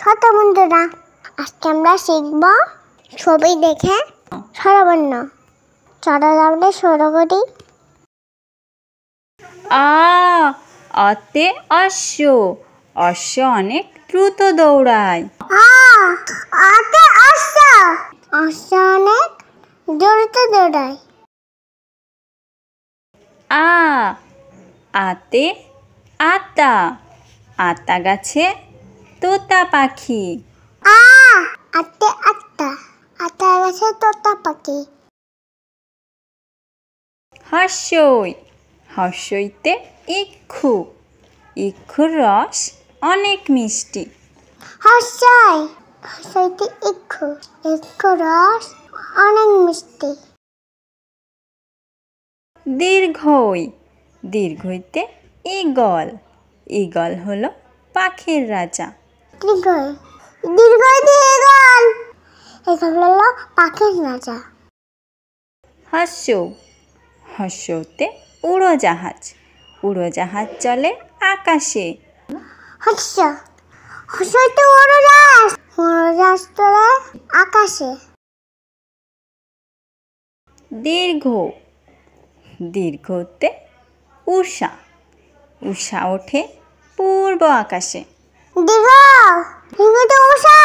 ছোট বন্ধুরা, আজকে আমরা শিখব ছবি দেখে স্বরবর্ণ। চলো তাহলে শুরু করি। আতে অশ্ব, অশ্ব অনেক দ্রুত দৌড়ায়। আতে অশ্ব, অশ্ব অনেক দ্রুত দৌড়ায়। আতে আতা, আতা গাছে তোতা পাখি। আতে আতা, আতা গাছে তোতা পাখি। হর্ষই, হর্ষইতে ইক্ষু, ইক্ষুর রস অনেক মিষ্টি। হর্ষই, হর্ষইতে ইক্ষু, ইক্ষুর রস অনেক মিষ্টি। দীর্ঘই, দীর্ঘইতে ঈগল, ঈগল হলো পাখির রাজা। দীর্ঘই, দীর্ঘইতে ঈগল, ঈগল হলো পাখির রাজা। হর্ষৌ, হর্ষৌতে উড়োজাহাজ, উড়োজাহাজ চলে আকাশে। হর্ষ, হর্ষইতে উড়োজাহাজ, উড়োজাহাজ চলে আকাশে। দীর্ঘ, দীর্ঘতে উষা, উষা ওঠে পূর্ব আকাশে। দীর্ঘ, দীর্ঘতে উষা,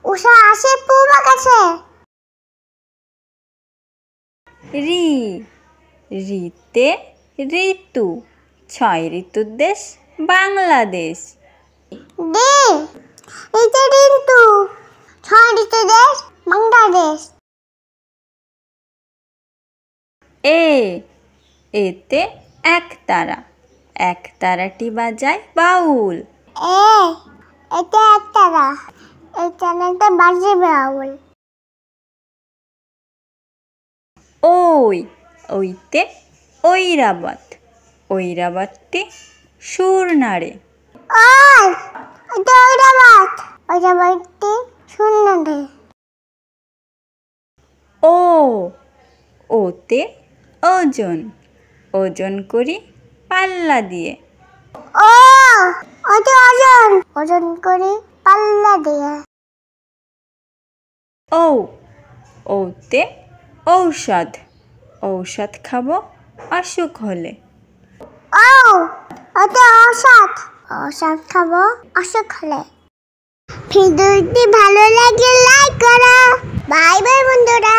উষা আসে পূর্ব আকাশে। ঋ, ঋতে ঋতু, 6 ঋতুর দেশ বাংলাদেশ। ঋতে ঋতু, 6 ঋতুর দেশ বাংলাদেশ। এতে একতারা, একতারাটি বাজায় বাউল। এতে একতারা, একতারাতে বাজে বাউল। ওইতে ঐরাবত, ঐরাবতটি সুর নাড়ে। ওইতে ঐরাবত, ঐরাবতটি সুর নাড়ে। ওতে ওজন, ওজন করি পাল্লা দিয়ে। ওতে ওজন, ওজন করি পাল্লা দিয়ে। ওতে ঔষধ, ঔষধ খাবো অসুখ হলে। ওতে ঔষধ, ঔষধ খাবো অসুখ হলে। ভিডিওটি ভালো লাগে লাইক করো। বাই বাই বন্ধুরা।